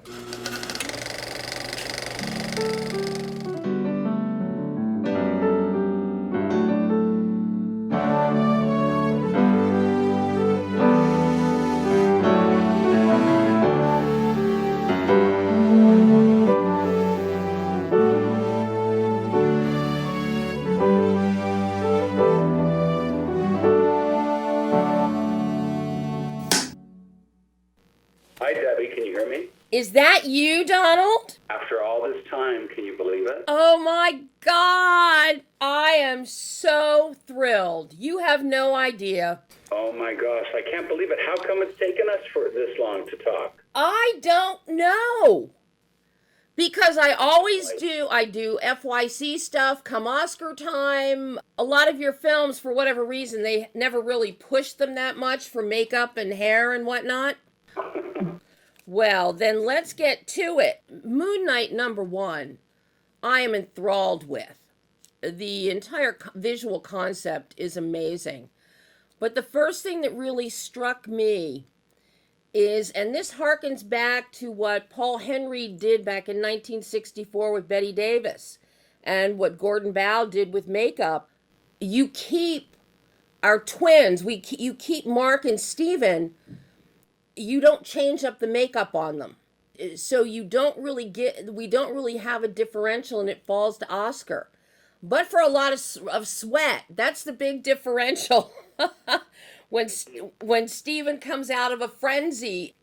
Hi, Debbie. Can you hear me? Is that you, Donald? After all this time, can you believe it? Oh my God. I am so thrilled. You have no idea. Oh my gosh, I can't believe it. How come it's taken us for this long to talk? I don't know. Because I always do. I do FYC stuff, come Oscar time. A lot of your films, for whatever reason, they never really pushed them that much for makeup and hair and whatnot. Well, then let's get to it. Moon Knight #1, I am enthralled with. The entire visual concept is amazing. But the first thing that really struck me is, and this harkens back to what Paul Henry did back in 1964 with Bette Davis, and what Gordon Bow did with makeup. You keep our twins, you keep Mark and Steven, you don't change up the makeup on them. So we don't really have a differential, and it falls to Oscar. But for a lot of sweat, that's the big differential. When Steven comes out of a frenzy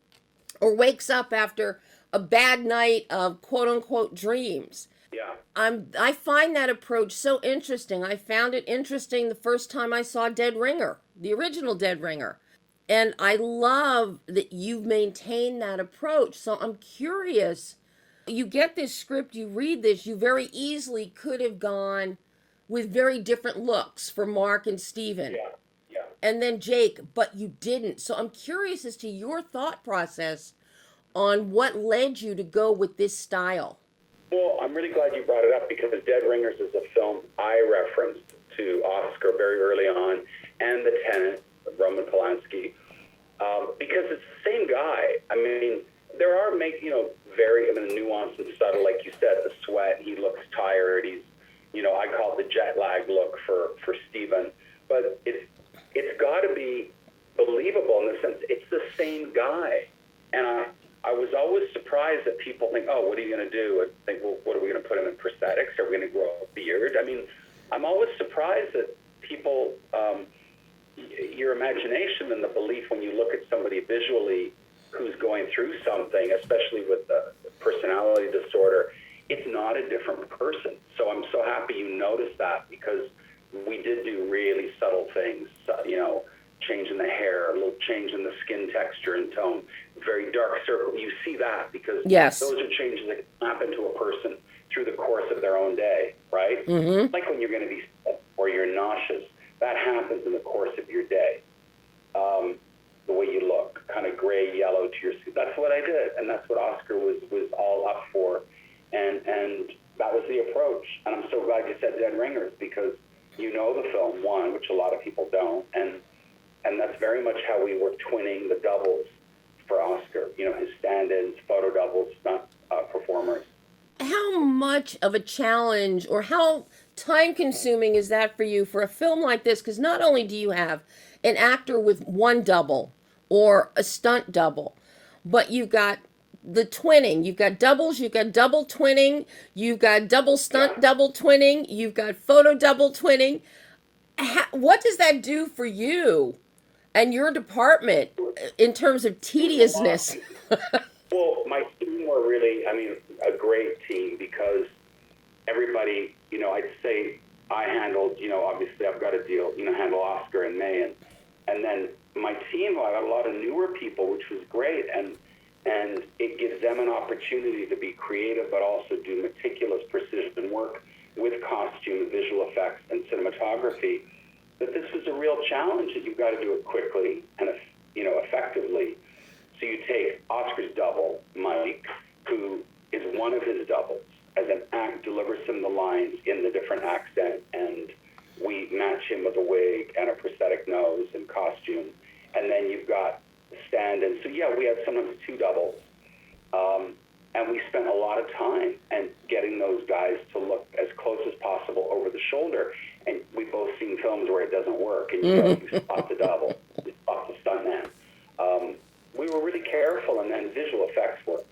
or wakes up after a bad night of quote-unquote dreams. Yeah. I find that approach so interesting. I found it interesting the first time I saw Dead Ringer, the original Dead Ringer. And I love that you've maintained that approach. So I'm curious, you get this script, you read this, you very easily could have gone with very different looks for Mark and Steven. Yeah. And then Jake, but you didn't. So I'm curious as to your thought process on what led you to go with this style. Well, I'm really glad you brought it up, because Dead Ringers is a film I referenced to Oscar very early on, and The Tenant, Roman Polanski, because it's the same guy. I mean, there are nuance and subtle, like you said, the sweat. He looks tired. He's, I call it the jet lag look for Steven, but it's got to be believable in the sense it's the same guy. And I was always surprised that people think, oh, what are you going to do? And think, well, what are we going to put him in prosthetics? Are we going to grow a beard? I mean, I'm always surprised that people, your imagination and the belief when you look at somebody visually who's going through something, especially with the personality disorder, it's not a different person. So I'm so happy you noticed that, because we did do really subtle things, changing the hair, a little change in the skin texture and tone, very dark circle. You see that because those are changes that can happen to a person through the course of their own day, right? Mm-hmm. Like when you're going to be sick or you're nauseous, that happens in the course of your day. The way you look, kind of gray, yellow to your skin. That's what I did, and that's what Oscar was all up for, and that was the approach. And I'm so glad you said Dead Ringers, because you know the film, one, which a lot of people don't, and that's very much how we were twinning the doubles for Oscar. His stand-ins, photo doubles, not performers. How much of a challenge or how time-consuming is that for you for a film like this? Because not only do you have an actor with one double or a stunt double, but you've got the twinning, you've got doubles, you've got double twinning, you've got double stunt double twinning, you've got photo double twinning. What does that do for you and your department in terms of tediousness? Well, my team were really, a great team, because everybody, I'd say I handled, obviously I've got a deal, handle Oscar and May, and then my team, I got a lot of newer people, which was great, and it gives them an opportunity to be creative, but also do meticulous precision work with costume, visual effects, and cinematography. But this was a real challenge that you've got to do it quickly and effectively. So you take Oscar's double, Mike, who is one of his doubles, as an act delivers him the lines in the different accent, and we match him with a wig and a prosthetic nose and costume. And then you've got stand-in. So we had sometimes two doubles. And we spent a lot of time and getting those guys to look as close as possible over the shoulder. And we've both seen films where it doesn't work, and you spot the double, you spot the stuntman. We were really careful, and then visual effects were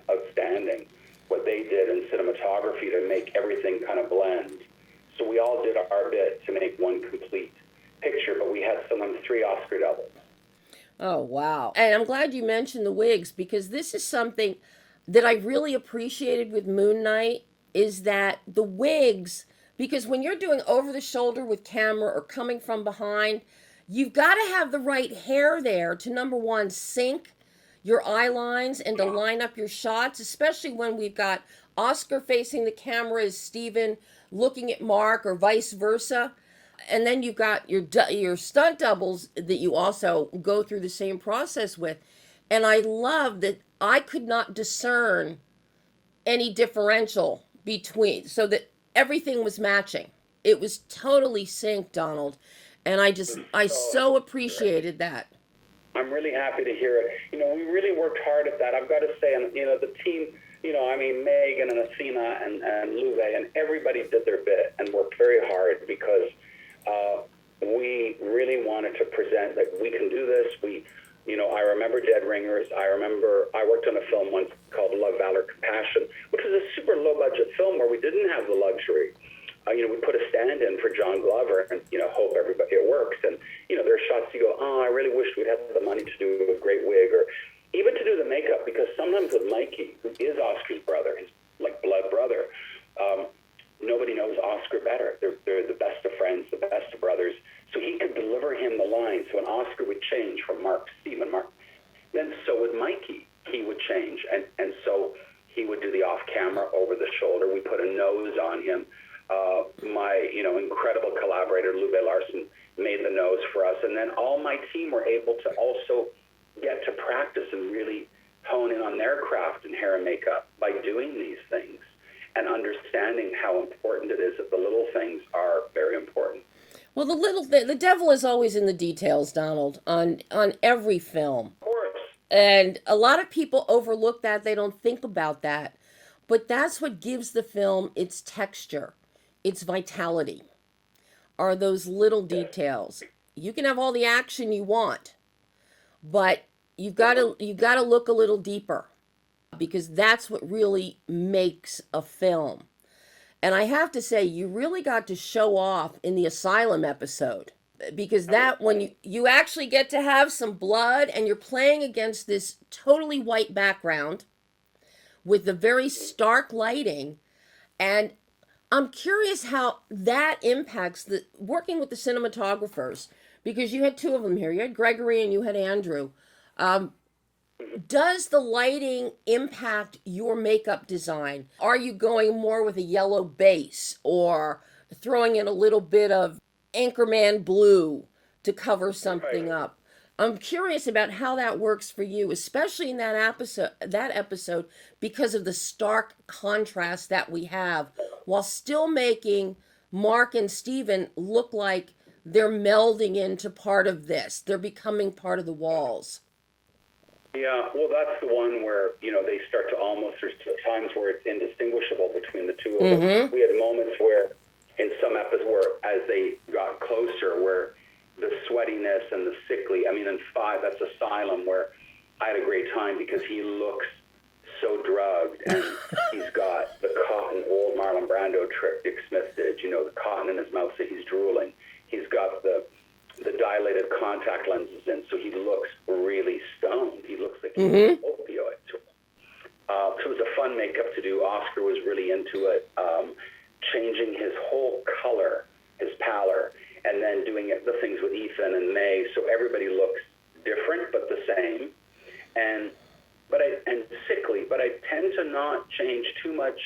outstanding. What they did in cinematography to make everything kind of blend. So we all did our bit to make one complete picture, but we had someone 3 Oscar doubles. Oh, wow. And I'm glad you mentioned the wigs, because this is something that I really appreciated with Moon Knight, is that the wigs, because when you're doing over the shoulder with camera or coming from behind, you've got to have the right hair there to, number one, sync your eye lines and to line up your shots, especially when we've got Oscar facing the camera as Steven looking at Mark, or vice versa. And then you've got your stunt doubles that you also go through the same process with. And I love that I could not discern any differential between, so that everything was matching. It was totally synced, Donald. And I so appreciated that. I'm really happy to hear it. We really worked hard at that. I've got to say, and the team, Megan and Athena and Luve, and everybody did their bit and worked very hard, because we really wanted to present that we can do this. I remember Dead Ringers. I worked on a film once called Love, Valor, Compassion, which was a super low-budget film where we didn't have the luxury. We put a stand-in for John Glover and, hope it works. And, there are shots you go, oh, I really wish we'd had the money to do a great wig, or even to do the makeup, because sometimes with Mikey, who is Oscar's brother, his blood brother, nobody knows Oscar better. They're the best of friends, the best of brothers. So he could deliver him the lines. So when Oscar would change from Mark to Stephen, then so with Mikey, he would change. And so he would do the off-camera, over the shoulder. We put a nose on him. My, incredible collaborator, Lube Larson, made the nose for us. And then all my team were able to also get to practice and really hone in on their craft in hair and makeup by doing these things and understanding how important it is that the little things are very important. Well, the devil is always in the details, Donald, on every film. Of course. And a lot of people overlook that. They don't think about that. But that's what gives the film its texture, its vitality, are those little details. You can have all the action you want, but you've got to look a little deeper, because that's what really makes a film. And I have to say, you really got to show off in the Asylum episode, because that, when you actually get to have some blood and you're playing against this totally white background with the very stark lighting. And I'm curious how that impacts working with the cinematographers, because you had 2 of them here. You had Gregory and you had Andrew. Does the lighting impact your makeup design? Are you going more with a yellow base, or throwing in a little bit of Anchorman blue to cover something up? I'm curious about how that works for you, especially in that episode, because of the stark contrast that we have, while still making Mark and Steven look like they're melding into part of this. They're becoming part of the walls. Yeah, well, that's the one where, they start to there's times where it's indistinguishable between the two of them. We had moments where, in some episodes, as they got closer, where the sweatiness and the sickly, in 5, that's Asylum, where I had a great time, because he looks so drugged, and he's got the cotton, old Marlon Brando trick Dick Smith did, the cotton in his mouth, so he's drooling. He's got the dilated contact lenses in, so he looks really stoned. He looks like he's an opioid. So it was a fun makeup to do. Oscar was really into it, changing his whole color, his pallor, and then doing the things with Ethan and May, so everybody looks different but the same, and sickly. But I tend to not change too much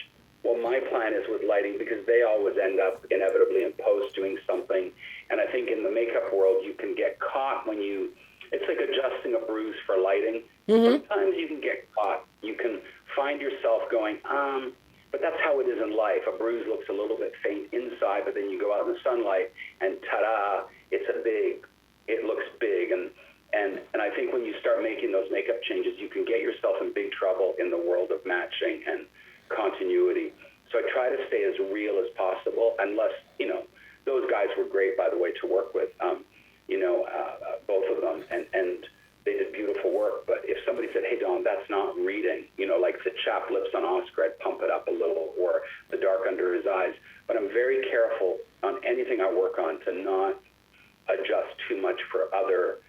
what my plan is with lighting, because they always end up inevitably in post doing something. And I think in the makeup world, you can get caught it's like adjusting a bruise for lighting. Sometimes you can get caught. You can find yourself going, but that's how it is in life. A bruise looks a little bit faint inside, but then you go out in the sunlight and ta-da, it looks big. And And I think when you start making those makeup changes, you can get yourself in big trouble in the world of matching and continuity. So I try to stay as real as possible, unless, those guys were great, by the way, to work with, both of them, and they did beautiful work. But if somebody said, hey, Don, that's not reading, like the chapped lips on Oscar, I'd pump it up a little, or the dark under his eyes. But I'm very careful on anything I work on to not adjust too much for other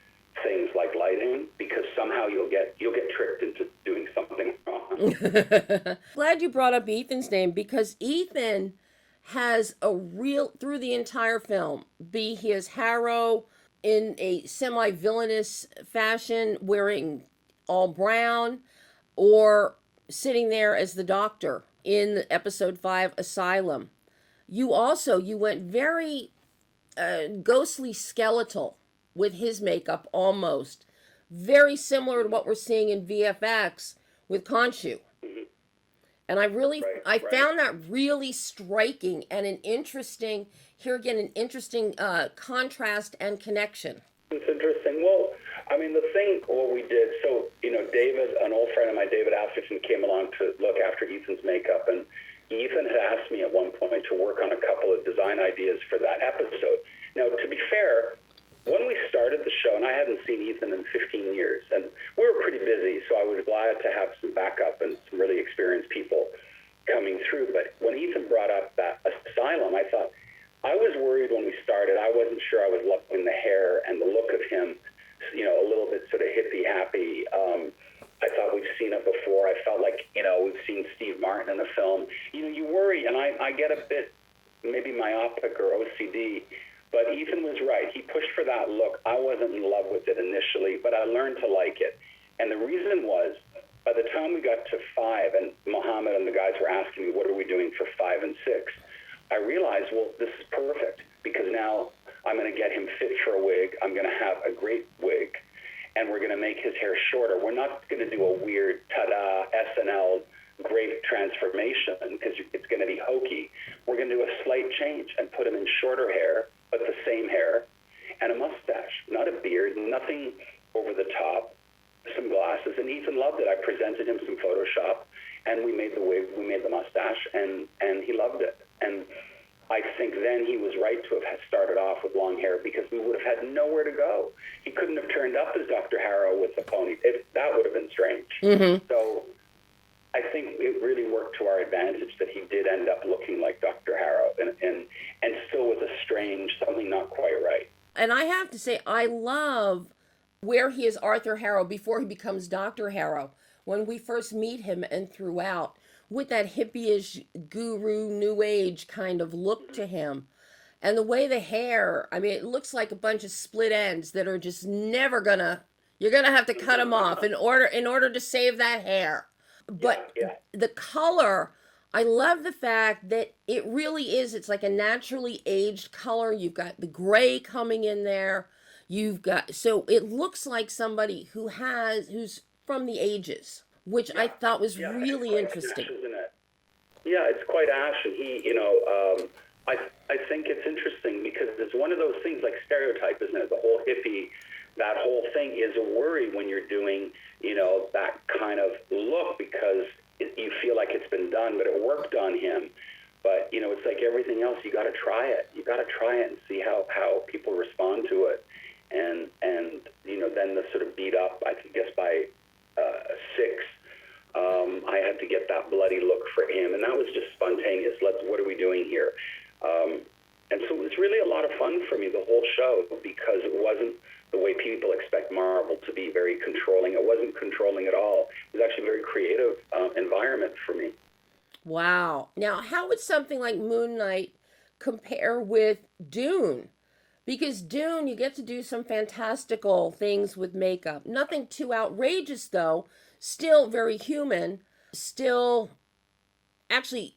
things like lighting, because somehow you'll get tricked into doing something wrong. Glad you brought up Ethan's name, because Ethan has a real, through the entire film, be he as Harrow in a semi-villainous fashion, wearing all brown, or sitting there as the doctor in episode 5, Asylum. You went very ghostly skeletal with his makeup, almost very similar to what we're seeing in VFX with Khonshu. And I found that really striking and an interesting contrast and connection. It's interesting. Well, I mean, what we did, so, David, an old friend of mine, David Atherton, came along to look after Ethan's makeup, and Ethan had asked me at one point to work on a couple of design ideas for that episode. Now, to be fair, when we started the show, and I hadn't seen Ethan in 15 years, and we were pretty busy, so I was glad to have some backup and some really experienced people coming through. But when Ethan brought up that Asylum, I thought, I was worried when we started. I wasn't sure I was loving the hair and the look of him, a little bit sort of hippie happy. I thought we've seen it before. I felt like, we've seen Steve Martin in a film. You worry, and I get a bit maybe myopic or OCD, but Ethan was right. He pushed for that look. I wasn't in love with it initially, but I learned to like it. And the reason was, by the time we got to 5, and Mohammed and the guys were asking me, what are we doing for 5 and 6? I realized, well, this is perfect, because now I'm going to get him fit for a wig. I'm going to have a great wig, and we're going to make his hair shorter. We're not going to do a weird, ta-da, SNL, great transformation, because it's going to be hokey. We're going to do a slight change and put him in shorter hair, but the same hair, and a mustache, not a beard, nothing over the top, some glasses. And Ethan loved it. I presented him some Photoshop, and we made the wig, we made the mustache, and he loved it. And I think then he was right to have started off with long hair, because we would have had nowhere to go. He couldn't have turned up as Dr. Harrow with the pony. That would have been strange. Mm-hmm. So I think it really worked to our advantage that he did end up looking like Dr. Harrow, and still with a strange, something not quite right. And I have to say, I love where he is Arthur Harrow before he becomes Dr. Harrow. When we first meet him and throughout, with that hippie-ish guru, new age kind of look to him. And the way the hair, I mean, it looks like a bunch of split ends that are just never you're gonna have to cut them off in order to save that hair. But the color, I love the fact that it really is, it's like a naturally aged color. You've got the gray coming in there. So it looks like somebody who's from the ages, which I thought was really interesting. Yeah, it's quite ashen. I think it's interesting because it's one of those things like stereotype, isn't it? The whole hippie, that whole thing is a worry when you're doing, that kind of look, because you feel like it's been done, but it worked on him. But, it's like everything else, you got to try it. You got to try it and see how people respond to it. And then the sort of beat up, I guess by 6, I had to get that bloody look for him, and that was just spontaneous. What are we doing here? And so it was really a lot of fun for me, the whole show, because it wasn't the way people expect Marvel to be, very controlling. It wasn't controlling at all. It was actually a very creative environment for me. Wow. Now, how would something like Moon Knight compare with Dune? Because Dune, you get to do some fantastical things with makeup. Nothing too outrageous, though. Still very human. Still, actually,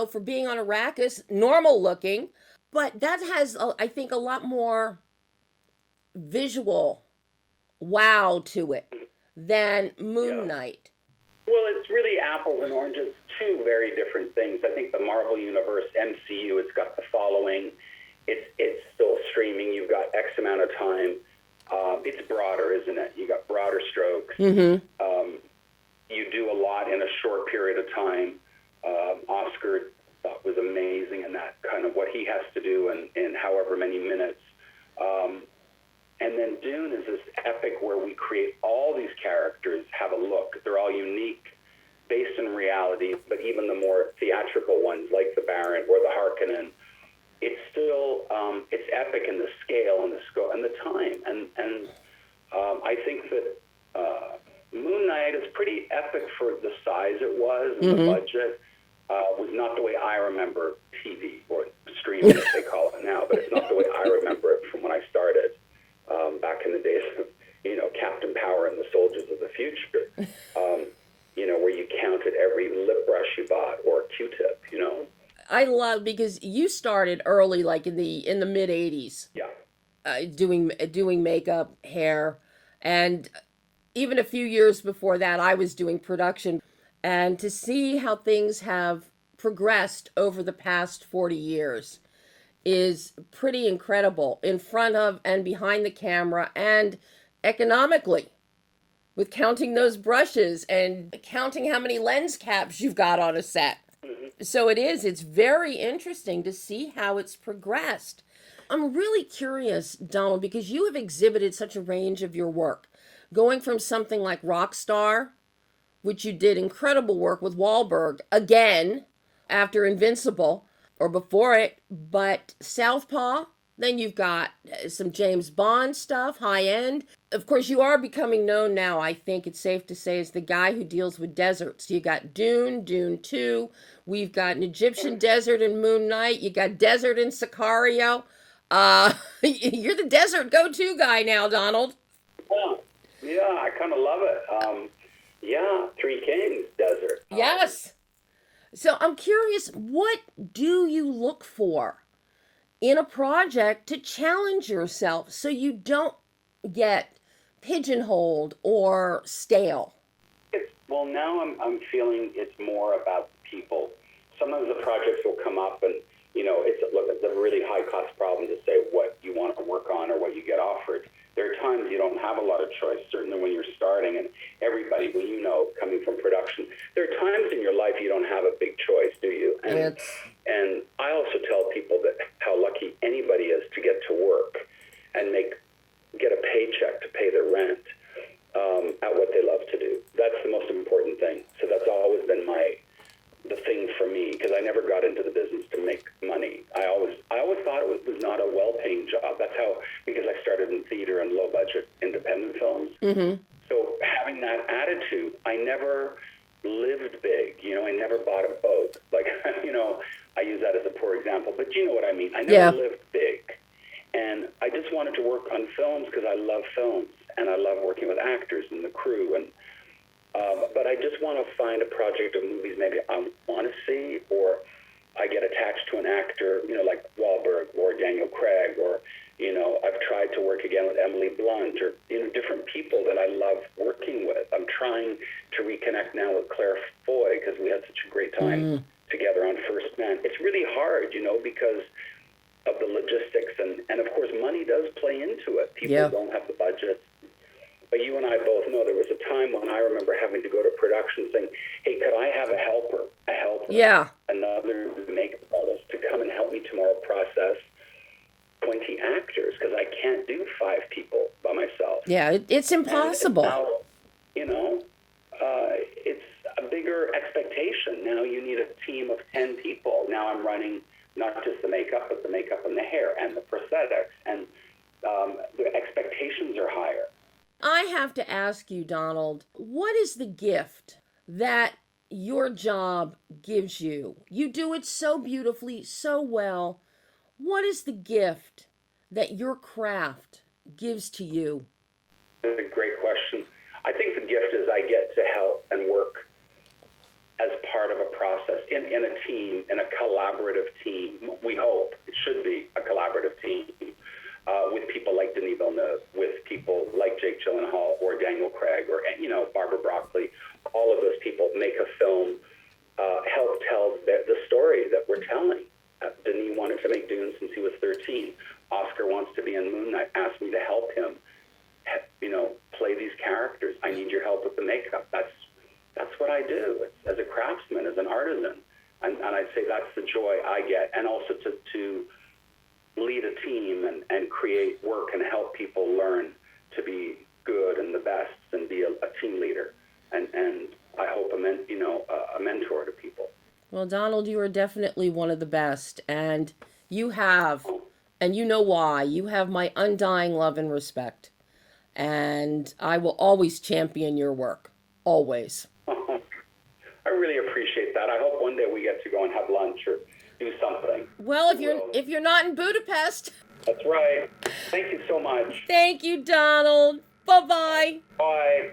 for being on Arrakis, normal looking. But that has, I think, a lot more visual wow to it than Moon Knight. Well, it's really apples and oranges, two very different things. I think the Marvel Universe, MCU, it's got the following. It's still streaming. You've got X amount of time It's broader, isn't it? You got broader strokes. Mm-hmm. You do a lot in a short period of time. Oscar was amazing in that kind of what he has to do in however many minutes. And then Dune is this epic where we create all these characters, have a look. They're all unique, based in reality, but even the more theatrical ones, like the Baron or the Harkonnen, it's still it's epic in the scale and the scope and the time. And I think that Moon Knight is pretty epic for the size it was and the budget. Was not the way I remember TV or streaming, as they call it now, but it's not the way I remember it from when I started back in the days of, Captain Power and the Soldiers of the Future, where you counted every lip brush you bought or Q-tip, I love, because you started early, like in the mid 80s. Yeah. Doing makeup, hair, and even a few years before that, I was doing production. And to see how things have progressed over the past 40 years is pretty incredible, in front of and behind the camera, and economically, with counting those brushes and counting how many lens caps you've got on a set. So it's very interesting to see how it's progressed. I'm really curious, Donald, because you have exhibited such a range of your work, going from something like Rockstar, which you did incredible work with Wahlberg, again, after Invincible, or before it, but Southpaw. Then you've got some James Bond stuff, high end. Of course, you are becoming known now, I think it's safe to say, as the guy who deals with deserts. You got Dune, Dune 2. We've got an Egyptian desert in Moon Knight. You got desert in Sicario. You're the desert go-to guy now, Donald. Yeah, I kind of love it. Three Kings desert. Yes. So I'm curious, what do you look for in a project to challenge yourself so you don't get pigeonholed or stale? Well, now I'm feeling it's more about the people. Sometimes the projects will come up and, it's a really high-cost problem to say what you want to work on or what you get offered. There are times you don't have a lot of choice, certainly when you're starting, and everybody, coming from production, there are times in your life you don't have a big choice, do you? And I also tell people that how lucky anybody is to get to work and get a paycheck to pay their rent at what they love to do. That's the most important thing. So that's always been the thing for me, because I never got into the business to make money. I always thought it was not a well-paying job. That's how, because I started in theater and low-budget independent films. Mm-hmm. So having that attitude, I never lived big. I never bought a boat. I use that as a poor example, but you know what I mean. I never lived big. And I just wanted to work on films because I love films, and I love working with actors and the crew. But I just want to find a project of movies maybe I want to see, or I get attached to an actor, like Wahlberg or Daniel Craig, or, I've tried to work again with Emily Blunt, or, different people that I love working with. I'm trying to reconnect now with Claire Foy because we had such a great time together on First Man. It's really hard, because of the logistics, and of course money does play into it. People don't have the budget. But you and I both know there was a time when I remember having to go to production saying, hey, could I have a helper, another makeup artist to come and help me tomorrow process 20 actors, because I can't do 5 people by myself. Yeah, it's impossible. Now, it's a bigger expectation. Now you need a team of 10 people. Now I'm running not just the makeup, but the makeup and the hair and the prosthetics, and the expectations are higher. I have to ask you, Donald, what is the gift that your job gives you? You do it so beautifully, so well. What is the gift that your craft gives to you? That's a great question. I think the gift is I get to help and work as part of a process in a team, in a collaborative team. We hope it should be a collaborative team. With people like Denis Villeneuve, with people like Jake Gyllenhaal or Daniel Craig or, Barbara Broccoli. All of those people make a film, help tell the story that we're telling. Denis wanted to make Dune since he was 13. Oscar wants to be in Moon Knight, asked me to help him an artisan. And I'd say that's the joy I get. And also to lead a team and create work and help people learn to be good and the best and be a team leader. And I hope a mentor to people. Well, Donald, you are definitely one of the best, and you have, and you know why, you have my undying love and respect, and I will always champion your work, always. I really appreciate that. I hope one day we get to go and have lunch or do something. Well, if you're not in Budapest. That's right. Thank you so much. Thank you, Donald. Bye-bye. Bye.